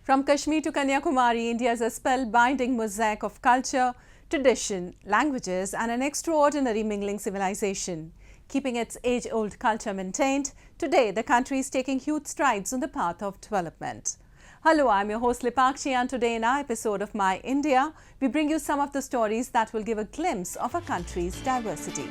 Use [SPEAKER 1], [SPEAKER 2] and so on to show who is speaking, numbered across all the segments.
[SPEAKER 1] From Kashmir to Kanyakumari, India is a spellbinding mosaic of culture, tradition, languages and an extraordinary mingling civilization. Keeping its age-old culture maintained, today the country is taking huge strides on the path of development. Hello, I'm your host Lipakshi, and today in our episode of My India, we bring you some of the stories that will give a glimpse of our country's diversity.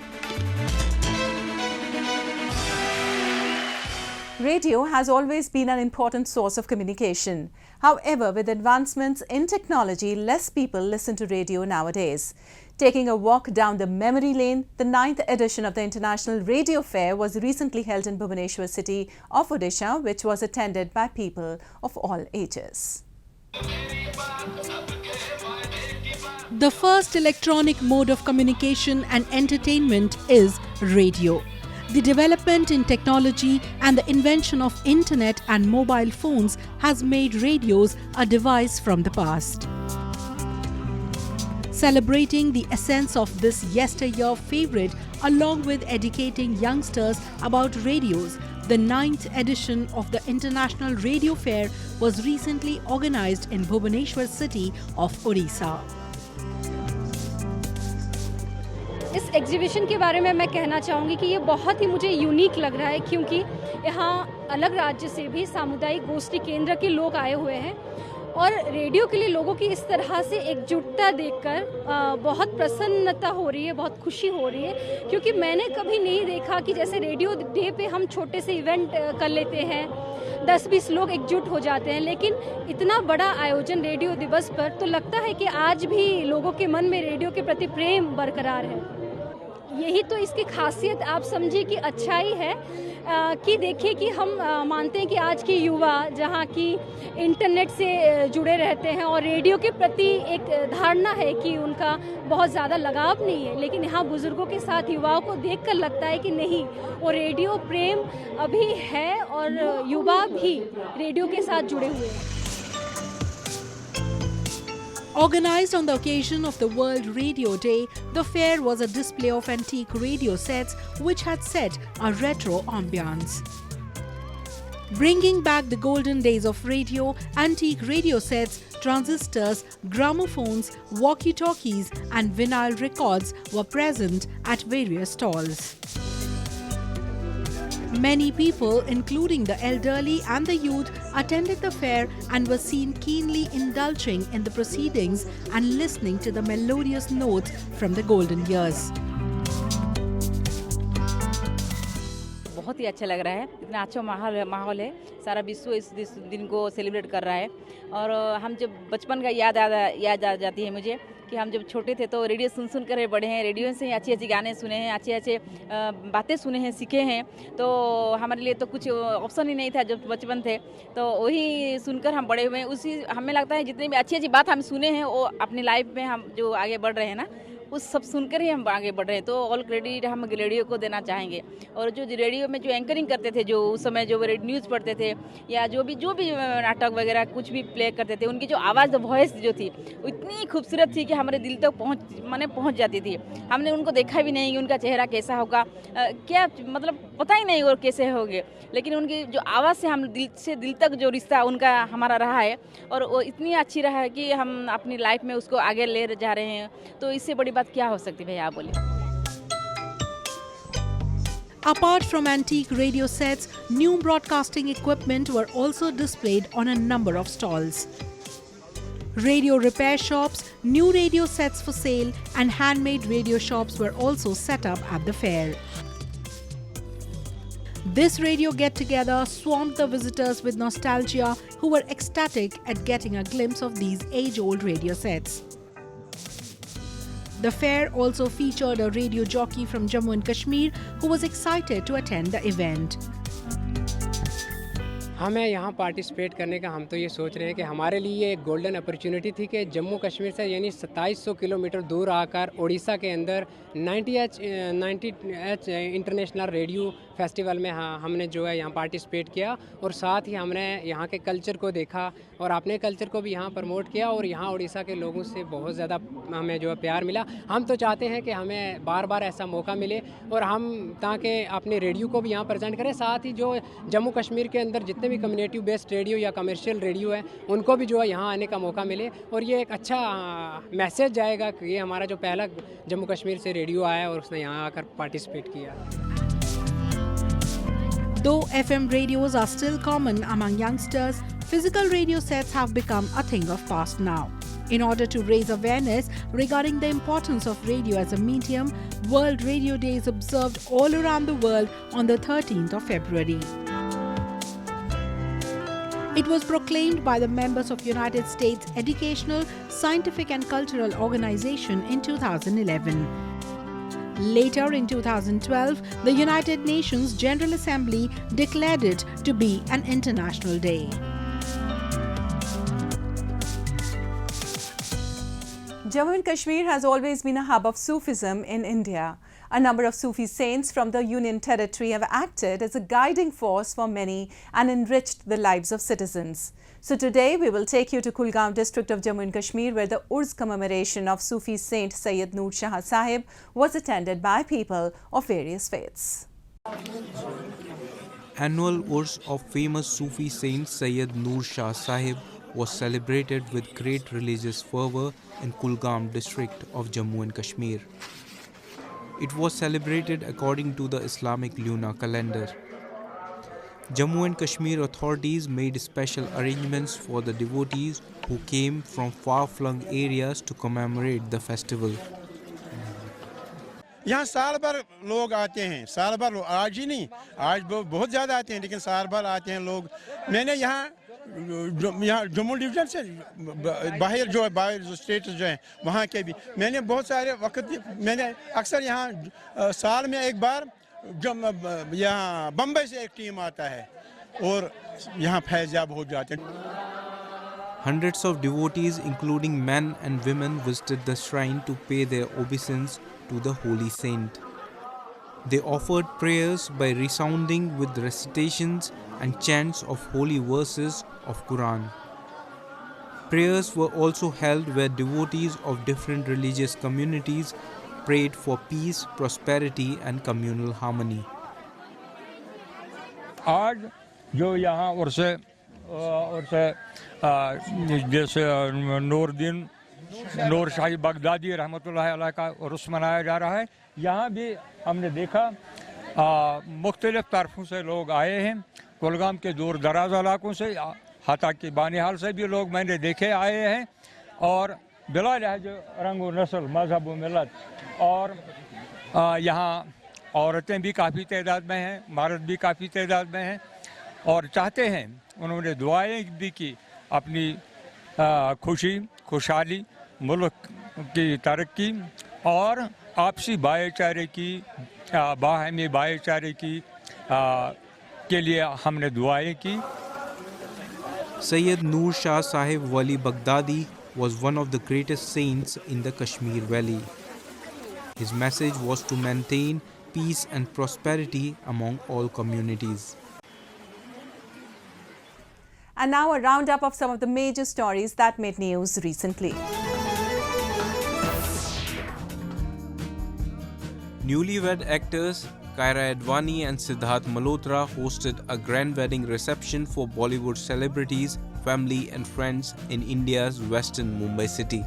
[SPEAKER 1] Radio has always been an important source of communication. However, with advancements in technology, less people listen to radio nowadays. Taking a walk down the memory lane, the 9th edition of the International Radio Fair was recently held in Bhubaneswar city of Odisha, which was attended by people of all ages.
[SPEAKER 2] The first electronic mode of communication and entertainment is radio. The development in technology and the invention of internet and mobile phones has made radios a device from the past. Celebrating the essence of this yesteryear favorite along with educating youngsters about radios, the 9th edition of the International Radio Fair was recently organized in Bhubaneswar city of Odisha.
[SPEAKER 3] इस exhibition के बारे में मैं कहना चाहूँगी कि ये बहुत ही मुझे यूनिक लग रहा है, क्योंकि यहाँ अलग राज्य से भी सामुदायिक गोष्ठी केंद्र के लोग आए हुए हैं और रेडियो के लिए लोगों की इस तरह से एकजुटता देखकर बहुत प्रसन्नता हो रही है, बहुत खुशी हो रही है, क्योंकि मैंने कभी नहीं देखा कि जैसे रेडियो डे पे हम छोटे से इवेंट कर लेते हैं, 10-20 लोग एकजुट हो जाते हैं, लेकिन इतना बड़ा आयोजन रेडियो दिवस पर तो लगता है कि आज भी लोगों के मन में रेडियो के प्रति प्रेम बरकरार है। यही तो इसकी खासियत आप समझिए कि अच्छाई है कि देखिए कि हम मानते हैं कि आज के युवा जहाँ की इंटरनेट से जुड़े रहते हैं और रेडियो के प्रति एक धारणा है कि उनका बहुत ज़्यादा लगाव नहीं है, लेकिन यहाँ बुज़ुर्गों के साथ युवाओं को देखकर लगता है कि नहीं, वो रेडियो प्रेम अभी है और युवा भी रेडियो के साथ जुड़े हुए हैं।
[SPEAKER 2] Organized on the occasion of the World Radio Day, the fair was a display of antique radio sets which had set a retro ambience. Bringing back the golden days of radio, antique radio sets, transistors, gramophones, walkie-talkies and vinyl records were present at various stalls. Many people, including the elderly and the youth, attended the fair and were seen keenly indulging in the proceedings and listening to the melodious notes from the golden years.
[SPEAKER 4] बहुत ही अच्छा लग रहा है, इतना अच्छा माहौल है, सारा विश्व इस दिन को सेलिब्रेट कर रहा है और हम जब बचपन का याद आ जाती है मुझे कि हम जब छोटे थे तो रेडियो सुन कर बड़े हैं, रेडियो से ही अच्छे गाने सुने हैं, अच्छे बातें सुने हैं, सीखे हैं, तो हमारे लिए तो कुछ ऑप्शन ही नहीं था जब बचपन थे, तो वही सुनकर हम बड़े हुए हैं। उसी हमें लगता है जितनी भी अच्छी बात हम सुने हैं वो अपनी लाइफ में हम जो आगे बढ़ रहे हैं ना, उस सब सुनकर ही हम आगे बढ़ रहे हैं, तो ऑल क्रेडिट हम रेडियो को देना चाहेंगे। और जो रेडियो में जो एंकरिंग करते थे, जो उस समय जो न्यूज़ पढ़ते थे या जो भी नाटक वगैरह कुछ भी प्ले करते थे, उनकी जो आवाज़ वॉइस जो थी वो इतनी खूबसूरत थी कि हमारे दिल तक पहुंच जाती थी। हमने उनको देखा भी नहीं कि उनका चेहरा कैसा होगा, क्या मतलब पता ही नहीं और कैसे होंगे, लेकिन उनकी जो आवाज़ से हम दिल तक जो रिश्ता उनका हमारा रहा है और वो इतनी अच्छी रहा है कि हम अपनी लाइफ में उसको आगे ले जा रहे हैं, तो इससे बड़ी बात क्या हो सकती है भैया, आप बोलिए।
[SPEAKER 2] Apart from antique radio sets, new broadcasting equipment were also displayed on a number of stalls. Radio repair shops, new radio sets for sale and handmade radio shops were also set up at the fair. This radio get-together swamped the visitors with nostalgia who were ecstatic at getting a glimpse of these age-old radio sets. The fair also featured a radio jockey from Jammu and Kashmir who was excited to attend the event.
[SPEAKER 5] हमें यहाँ participate करने का हम तो ये सोच रहे हैं कि हमारे लिए ये एक गोल्डन अपॉर्चुनिटी थी कि जम्मू कश्मीर से यानी 2700 किलोमीटर दूर आकर उड़ीसा के अंदर 90H इंटरनेशनल रेडियो फेस्टिवल में हमने जो है यहाँ पार्टिसिपेट किया और साथ ही हमने यहाँ के कल्चर को देखा और अपने कल्चर को भी यहाँ प्रमोट किया और यहाँ उड़ीसा के लोगों से बहुत ज़्यादा हमें जो है प्यार मिला। हम तो चाहते हैं कि हमें बार बार ऐसा मौका मिले और हम ताकि अपने रेडियो को भी यहाँ प्रेजेंट करें, साथ ही जो जम्मू कश्मीर के अंदर जितने जितने भी कम्युनिटी बेस्ड रेडियो या कमर्शियल रेडियो है उनको भी जो है यहाँ आने का मौका मिले और ये एक अच्छा मैसेज जाएगा कि ये हमारा जो पहला जम्मू कश्मीर से रेडियो आया और उसने यहाँ आकर पार्टिसिपेट किया।
[SPEAKER 2] Though FM radios are still common among youngsters, physical radio sets have become a thing of past now. In order to raise awareness regarding the importance of radio as a medium, World Radio Day is observed all around the world on the 13th of February. It was proclaimed by the members of United States Educational, Scientific and Cultural Organization in 2011. Later in 2012, the United Nations General Assembly declared it to be an international day.
[SPEAKER 1] Jammu and Kashmir has always been a hub of Sufism in India. A number of Sufi saints from the Union Territory have acted as a guiding force for many and enriched the lives of citizens. So today we will take you to Kulgam district of Jammu and Kashmir, where the Urs commemoration of Sufi Saint Sayyid Noor Shah Sahib was attended by people of various faiths.
[SPEAKER 6] Annual Urs of famous Sufi Saint Sayyid Noor Shah Sahib was celebrated with great religious fervour in Kulgam district of Jammu and Kashmir. It was celebrated according to the Islamic lunar calendar. Jammu and Kashmir authorities made special arrangements for the devotees who came from far-flung areas to commemorate the festival.
[SPEAKER 7] यहाँ साल भर लोग आते हैं, साल भर आज ही नहीं, आज बहुत ज़्यादा आते हैं, लेकिन साल भर आते हैं लोग। मैंने यहाँ जम्मू डिवीज़न से बाहर जो है, बाहर जो स्टेट्स जो हैं वहाँ के भी मैंने बहुत सारे वक्त, मैंने अक्सर यहाँ साल में एक बार जब यहाँ बम्बई से एक टीम आता है और यहाँ फैज़याब हो जाते हैं।
[SPEAKER 6] Hundreds of devotees, including men and women, visited the shrine to pay their obeisance to the holy saint. They offered prayers by resounding with recitations and chants of holy verses of Quran. Prayers were also held where devotees of different religious communities prayed for peace, prosperity and communal harmony.
[SPEAKER 8] आज जो यहाँ और से जैसे नूर शाही Baghdadi रहमतुल्लाह अलैह का उर्स मनाया जा रहा है, यहाँ भी हमने देखा मुख्तलिफ तरफों से लोग आए हैं। कुलगाम के दूर दराज इलाकों से, हता की बानिहाल से भी लोग मैंने देखे आए हैं और बिला लिहाज रंग व नस्ल, मजहब व मिलत, और यहाँ औरतें भी काफ़ी तादाद में हैं, मर्द भी काफ़ी तादाद में हैं और चाहते हैं, उन्होंने दुआएं भी की अपनी खुशी, खुशहाली, मुल्क की तरक्की और आपसी भाईचारे की, बाहमी भाईचारे की के लिए हमने दुआएं की।
[SPEAKER 6] Sayyid Noor Shah Sahib Wali Baghdadi was one of the greatest saints in the Kashmir Valley. His message was to maintain peace and prosperity among all communities.
[SPEAKER 1] And now a roundup of some of the major stories that made news recently.
[SPEAKER 6] Newlywed actors Kaira Advani and Siddharth Malhotra hosted a grand wedding reception for Bollywood celebrities, family and friends in India's western Mumbai city.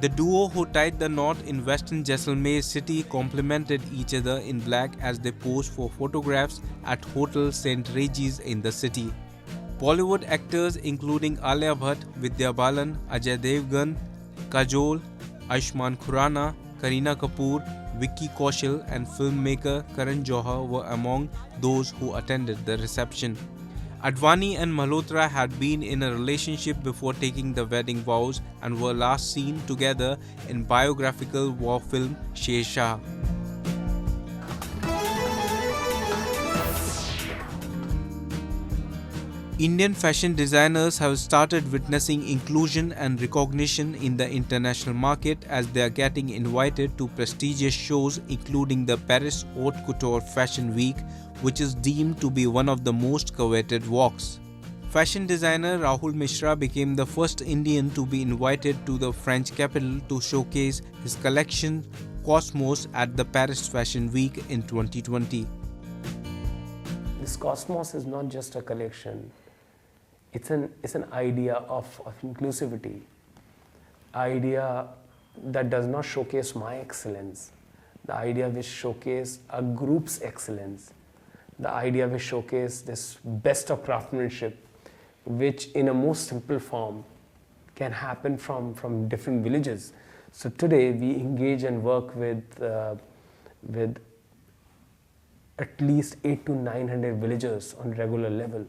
[SPEAKER 6] The duo who tied the knot in western Jaisalmer city complimented each other in black as they posed for photographs at Hotel St. Regis in the city. Bollywood actors including Alia Bhatt, Vidya Balan, Ajay Devgan, Kajol, Ayushmann Khurrana, Kareena Kapoor, Vicky Kaushal and filmmaker Karan Johar were among those who attended the reception. Advani and Malhotra had been in a relationship before taking the wedding vows and were last seen together in biographical war film Sher Shah. Indian fashion designers have started witnessing inclusion and recognition in the international market as they are getting invited to prestigious shows including the Paris Haute Couture Fashion Week, which is deemed to be one of the most coveted walks. Fashion designer Rahul Mishra became the first Indian to be invited to the French capital to showcase his collection Cosmos at the Paris Fashion Week in 2020.
[SPEAKER 9] This Cosmos is not just a collection. it's an idea of inclusivity, idea that does not showcase my excellence, the idea which showcase a group's excellence, the idea which showcase this best of craftsmanship, which in a most simple form can happen from different villages. So today we engage and work with at least 800 to 900 villagers on regular level.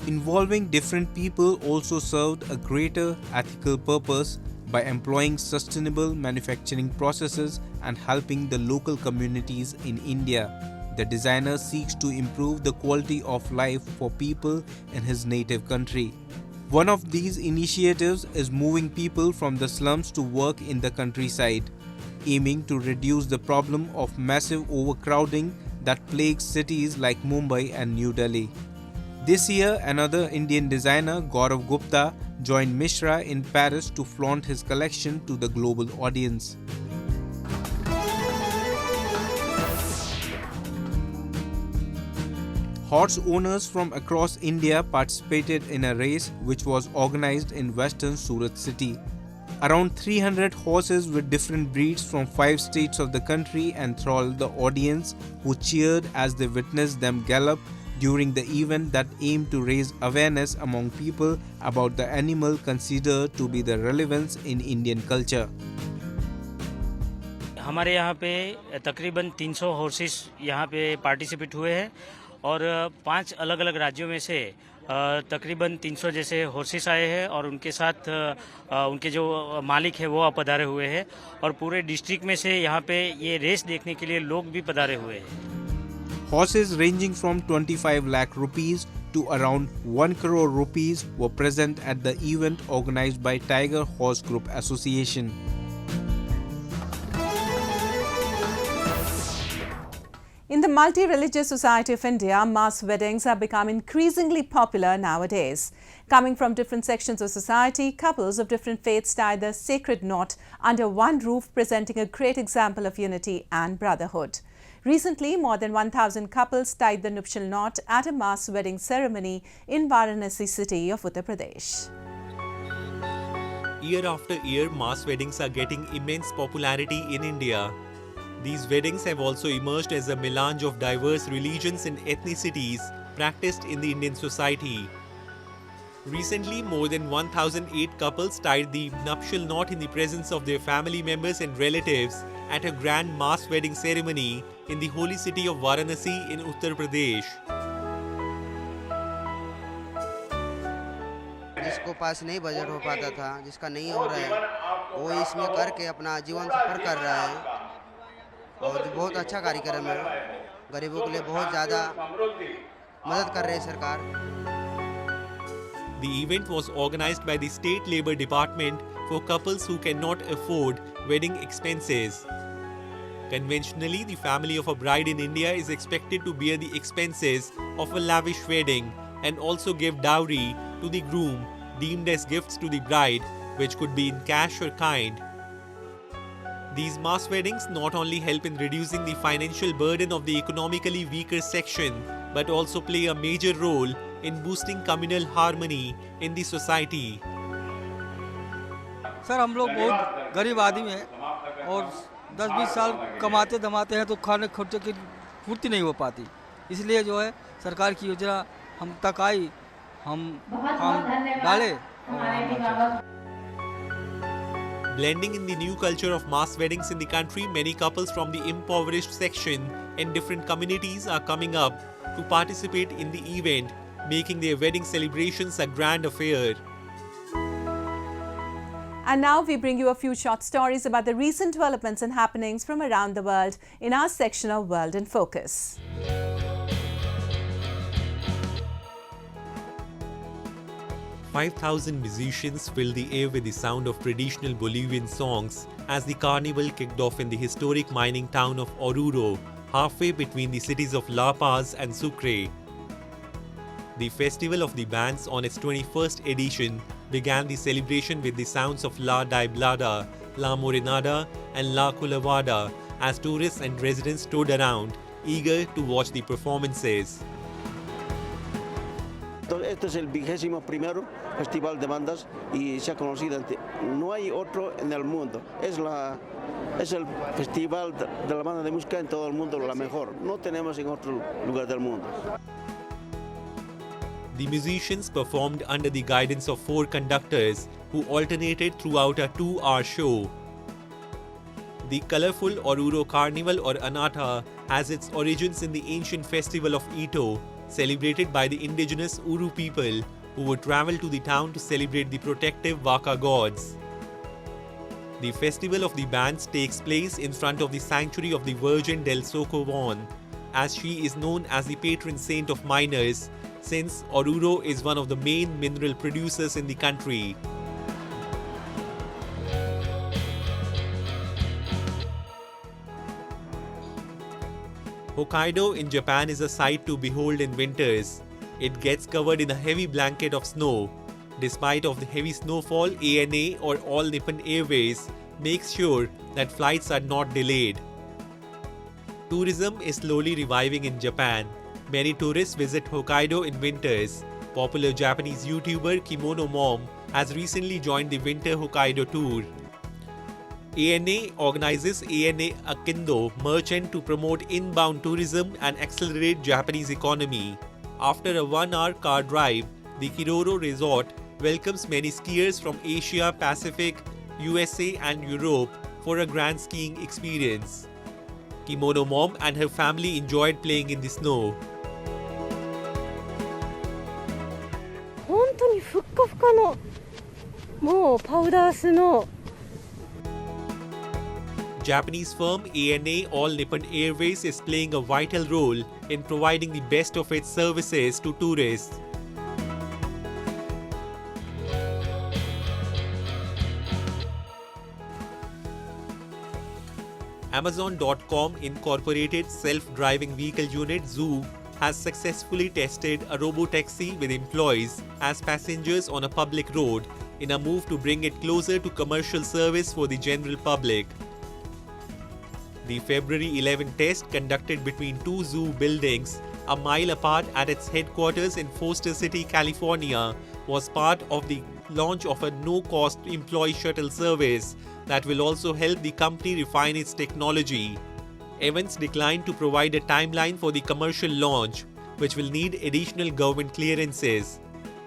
[SPEAKER 6] Involving different people also served a greater ethical purpose by employing sustainable manufacturing processes and helping the local communities in India. The designer seeks to improve the quality of life for people in his native country. One of these initiatives is moving people from the slums to work in the countryside, aiming to reduce the problem of massive overcrowding that plagues cities like Mumbai and New Delhi. This year, another Indian designer, Gaurav Gupta, joined Mishra in Paris to flaunt his collection to the global audience. Horse owners from across India participated in a race which was organized in western Surat city. Around 300 horses with different breeds from 5 states of the country enthralled the audience, who cheered as they witnessed them gallop during the event that aimed to raise awareness among people about the animal considered to be the relevance in Indian culture.
[SPEAKER 10] हमारे यहाँ पे तकरीबन 300 horses यहाँ पे participate हुए हैं और 5 अलग अलग राज्यों में से तकरीबन 300 जैसे हॉर्सेस आए हैं और उनके साथ उनके जो मालिक है वो पधारे हुए हैं और पूरे डिस्ट्रिक्ट में से यहाँ पे ये रेस देखने के लिए लोग भी पधारे हुए हैं.
[SPEAKER 6] Horses ranging from 25 lakh rupees to around 1 crore rupees were present at the event organized by Tiger Horse Group Association.
[SPEAKER 1] In the multi-religious society of India, mass weddings have become increasingly popular nowadays. Coming from different sections of society, couples of different faiths tie the sacred knot under one roof, presenting a great example of unity and brotherhood. Recently, more than 1,000 couples tied the nuptial knot at a mass wedding ceremony in Varanasi city of Uttar Pradesh.
[SPEAKER 11] Year after year, mass weddings are getting immense popularity in India. These weddings have also emerged as a melange of diverse religions and ethnicities practiced in the Indian society. Recently, more than 1,008 couples tied the nuptial knot in the presence of their family members and relatives at a grand mass wedding ceremony in the holy city of Varanasi in Uttar Pradesh.
[SPEAKER 12] जिसको पास नहीं budget हो पाता था, जिसका नहीं हो रहा है, वो इसमें करके अपना जीवन सफर कर रहा है और बहुत अच्छा कार्यक्रम है. गरीबों के लिए बहुत ज़्यादा मदद कर रही है सरकार.
[SPEAKER 11] The event was organized by the State Labour Department for couples who cannot afford wedding expenses. Conventionally, the family of a bride in India is expected to bear the expenses of a lavish wedding and also give dowry to the groom, deemed as gifts to the bride, which could be in cash or kind. These mass weddings not only help in reducing the financial burden of the economically weaker section, but also play a major role in boosting communal harmony in the society.
[SPEAKER 13] Sir, हम लोग बहुत गरीब आदमी हैं और 10-20 साल कमाते धमाते हैं तो खाने खर्चे की पूर्ति नहीं हो पाती. इसलिए जो है सरकार की योजना हम तक आई, हम डाले.
[SPEAKER 11] Blending in the new culture of mass weddings in the country, many couples from the impoverished section and different communities are coming up to participate in the event, making their wedding celebrations a grand affair.
[SPEAKER 1] And now we bring you a few short stories about the recent developments and happenings from around the world in our section of World in Focus.
[SPEAKER 11] "5,000 musicians filled the air with the sound of traditional Bolivian songs as the carnival kicked off in the historic mining town of Oruro, halfway between the cities of La Paz and Sucre. The Festival of the Bands on its 21st edition began the celebration with the sounds of La Daiblada, La Morenada and La Culavada as tourists and residents stood around, eager to watch the performances.
[SPEAKER 14] Este es el 21º Festival de Bandas y se ha conocido, no hay otro en el mundo. Es el festival de la banda de música en todo el mundo, la mejor. No tenemos en otro lugar del mundo.
[SPEAKER 11] The musicians performed under the guidance of 4 conductors who alternated throughout a 2-hour show. The colorful Oruro Carnival or Anata has its origins in the ancient festival of Ito, celebrated by the indigenous Uru people who would travel to the town to celebrate the protective Waka gods. The festival of the bands takes place in front of the sanctuary of the Virgin del Socavon, as she is known as the patron saint of miners, since Oruro is one of the main mineral producers in the country. Hokkaido in Japan is a sight to behold in winters. It gets covered in a heavy blanket of snow. Despite of the heavy snowfall, ANA or All Nippon Airways makes sure that flights are not delayed. Tourism is slowly reviving in Japan. Many tourists visit Hokkaido in winters. Popular Japanese YouTuber Kimono Mom has recently joined the Winter Hokkaido tour. ANA organizes ANA Akindo Merchant to promote inbound tourism and accelerate Japanese economy. After a 1-hour car drive, the Kiroro Resort welcomes many skiers from Asia, Pacific, USA and Europe for a grand skiing experience. Kimono Mom and her family enjoyed playing in the snow.
[SPEAKER 3] 本当にふっかふかのもうパウダースノー。
[SPEAKER 11] Japanese firm ANA All Nippon Airways is playing a vital role in providing the best of its services to tourists. Amazon.com Incorporated self-driving vehicle unit Zoo has successfully tested a robotaxi with employees as passengers on a public road in a move to bring it closer to commercial service for the general public. The February 11 test conducted between 2 zoo buildings a mile apart at its headquarters in Foster City, California was part of the launch of a no-cost employee shuttle service that will also help the company refine its technology. Evans declined to provide a timeline for the commercial launch, which will need additional government clearances.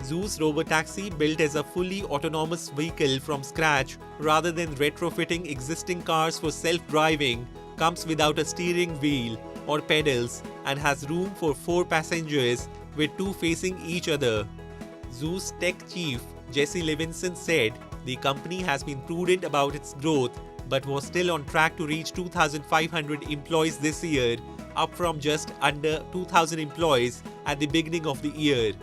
[SPEAKER 11] Zoo's robotaxi, built as a fully autonomous vehicle from scratch rather than retrofitting existing cars for self-driving, comes without a steering wheel or pedals and has room for 4 passengers with 2 facing each other. Zoo's tech chief Jesse Levinson said the company has been prudent about its growth but was still on track to reach 2,500 employees this year, up from just under 2,000 employees at the beginning of the year.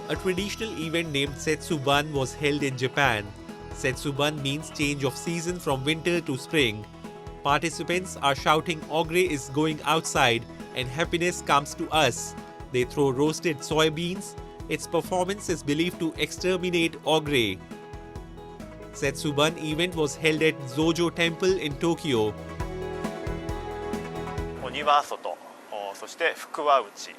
[SPEAKER 11] A traditional event named Setsuban was held in Japan. Setsuban means change of season from winter to spring. Participants are shouting "Ogre is going outside" and "Happiness comes to us." They throw roasted soybeans. Its performance is believed to exterminate Ogre. Setsuban event was held at Zojo Temple in Tokyo.
[SPEAKER 15] 鬼は外、そして福は内。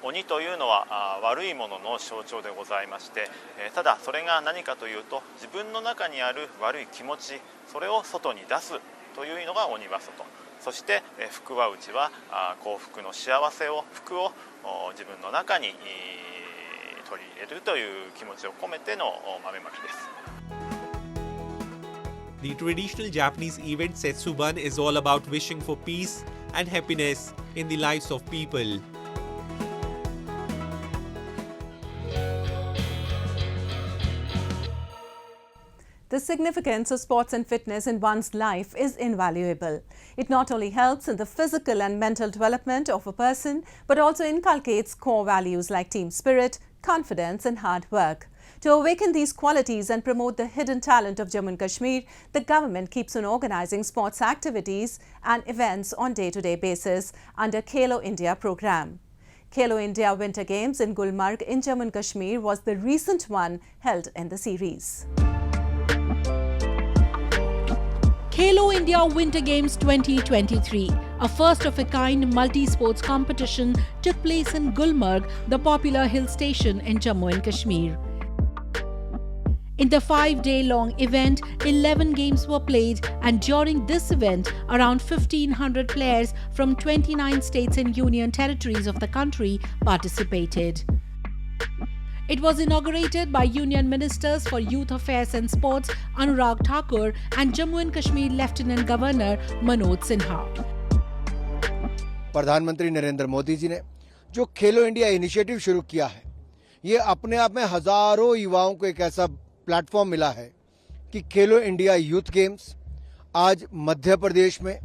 [SPEAKER 15] 鬼というのは悪いものの象徴でございまして、ただそれが何かというと自分の中にある悪い気持ち、それを外に出すというのが鬼は外。そして福は内は幸福の幸せを、福を自分の中に取り入れるという気持ちを込めての豆まきです。
[SPEAKER 11] The traditional Japanese event Setsuban is all about wishing for peace and happiness in the lives of people.
[SPEAKER 1] The significance of sports and fitness in one's life is invaluable. It not only helps in the physical and mental development of a person, but also inculcates core values like team spirit, confidence and hard work. To awaken these qualities and promote the hidden talent of Jammu and Kashmir, the government keeps on organizing sports activities and events on day-to-day basis under Khelo India program. Khelo India Winter Games in Gulmarg in Jammu and Kashmir was the recent one held in the series.
[SPEAKER 2] Khelo India Winter Games 2023, a first-of-a-kind multi-sports competition, took place in Gulmarg, the popular hill station in Jammu and Kashmir. In the 5-day-long event, 11 games were played, and during this event, around 1,500 players from 29 states and union territories of the country participated. It was inaugurated by Union Ministers for Youth Affairs and Sports Anurag Thakur and Jammu and Kashmir Lieutenant Governor Manoj Sinha.
[SPEAKER 16] प्रधानमंत्री नरेंद्र मोदी जी ने जो खेलो India initiative शुरू किया है, ये अपने आप में हजारों युवाओं को एक ऐसा प्लेटफॉर्म मिला है कि खेलो इंडिया यूथ गेम्स आज मध्य प्रदेश में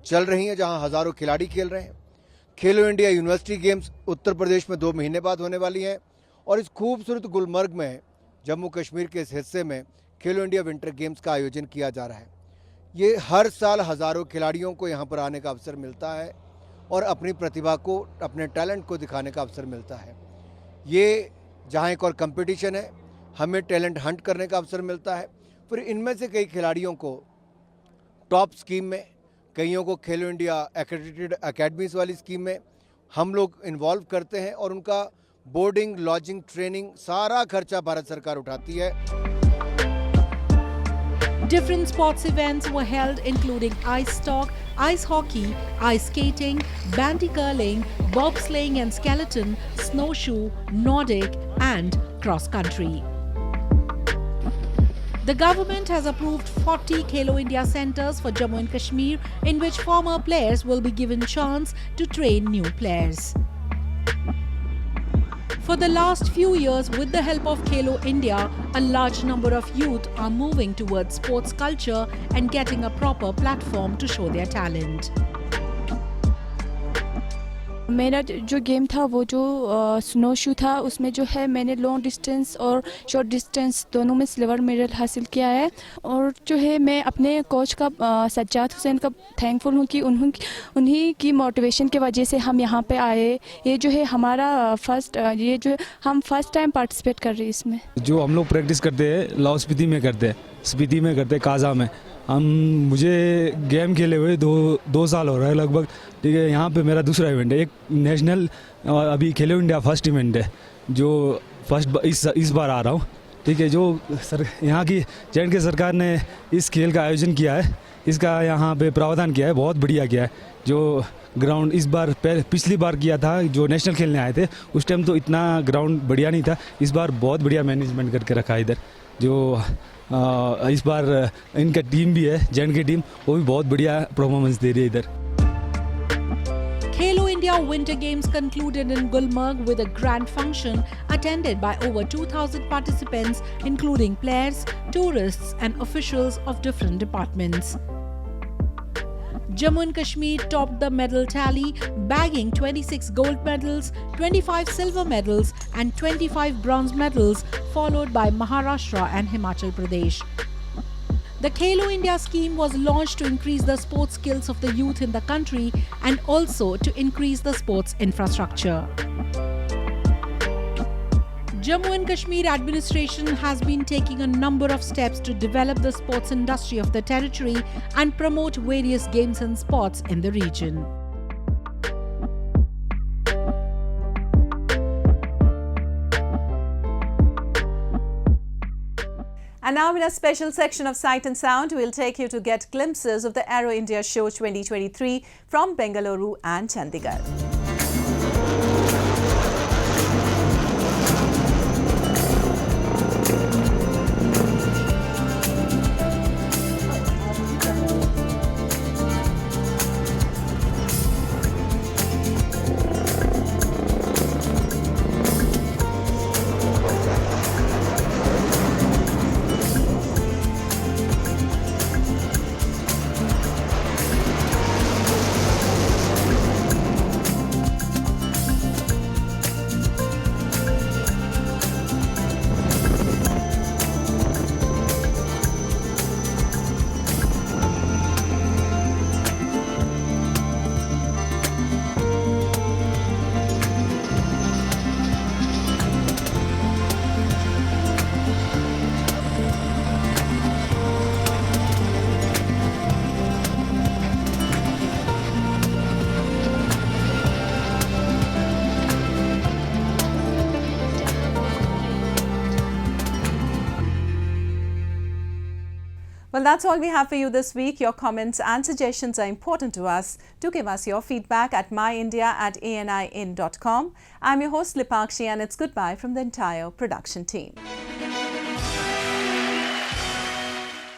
[SPEAKER 16] चल रही हैं, जहां हजारों खिलाड़ी खेल रहे हैं। खेलो India university games Uttar Pradesh में 2 महीने बाद होने वाली हैं और इस खूबसूरत गुलमर्ग में जम्मू कश्मीर के इस हिस्से में खेलो इंडिया विंटर गेम्स का आयोजन किया जा रहा है। ये हर साल हजारों खिलाड़ियों को यहाँ पर आने का अवसर मिलता है और अपनी प्रतिभा को, अपने टैलेंट को दिखाने का अवसर मिलता है। ये जहाँ एक और कंपटीशन है, हमें टैलेंट हंट करने का अवसर मिलता है। फिर इनमें से कई खिलाड़ियों को टॉप स्कीम में, कईयों को खेलो इंडिया एक्रेडिटेड अकेडमीज वाली स्कीम में हम लोग इन्वॉल्व करते हैं और उनका बोर्डिंग, लॉजिंग, ट्रेनिंग सारा खर्चा भारत सरकार उठाती है।
[SPEAKER 2] Different sports events were held including ice stock, ice hockey, ice skating, bandy curling, bobsleighing and skeleton, snowshoe, Nordic and cross country. The government has approved 40 Khelo India centers for Jammu and Kashmir, in which former players will be given chance to train new players. For the last few years, with the help of Khelo India, a large number of youth are moving towards sports culture and getting a proper platform to show their talent.
[SPEAKER 17] मेरा जो game था वो जो snow शू था, उसमें जो है मैंने लॉन्ग डिस्टेंस और शॉर्ट डिस्टेंस दोनों में सिल्वर मेडल हासिल किया है। और जो है मैं अपने कोच का सज्जाद हुसैन का थैंकफुल हूँ कि उन्हीं की मोटिवेशन की वजह से हम यहाँ पे आए। ये जो है हमारा हम फर्स्ट टाइम पार्टिसिपेट कर रहे हैं इसमें।
[SPEAKER 18] जो हम लोग प्रैक्टिस करते हैं लाहौल स्पीति में करते हैं काजा में। मुझे गेम खेले हुए दो साल हो रहा है लगभग, ठीक है। यहाँ पे मेरा दूसरा इवेंट है, एक नेशनल अभी खेलो इंडिया फर्स्ट इवेंट है जो इस बार आ रहा हूँ, ठीक है। जो यहाँ की जे&के सरकार ने इस खेल का आयोजन किया है, इसका यहाँ पे प्रावधान किया है, बहुत बढ़िया किया है। जो ग्राउंड इस बार पिछली बार किया था, जो नेशनल खेलने आए थे उस टाइम तो इतना ग्राउंड बढ़िया नहीं था। इस बार बहुत बढ़िया मैनेजमेंट करके रखा है इधर। जो इस बार इनका टीम भी है, जे&के टीम, वो भी बहुत बढ़िया परफॉर्मेंस दे रही है इधर।
[SPEAKER 2] Khelo India Winter Games concluded in Gulmarg with a grand function attended by over 2,000 participants, including players, tourists and officials of different departments. Jammu and Kashmir topped the medal tally, bagging 26 gold medals, 25 silver medals and 25 bronze medals, followed by Maharashtra and Himachal Pradesh. The Khelo India scheme was launched to increase the sports skills of the youth in the country and also to increase the sports infrastructure. Jammu and Kashmir administration has been taking a number of steps to develop the sports industry of the territory and promote various games and sports in the region.
[SPEAKER 1] And now in a special section of Sight and Sound, we'll take you to get glimpses of the Aero India Show 2023 from Bengaluru and Chandigarh. Well, that's all we have for you this week. Your comments and suggestions are important to us. Do give us your feedback at myindia@anin.com. I'm your host Lipakshi, and it's goodbye from the entire production team.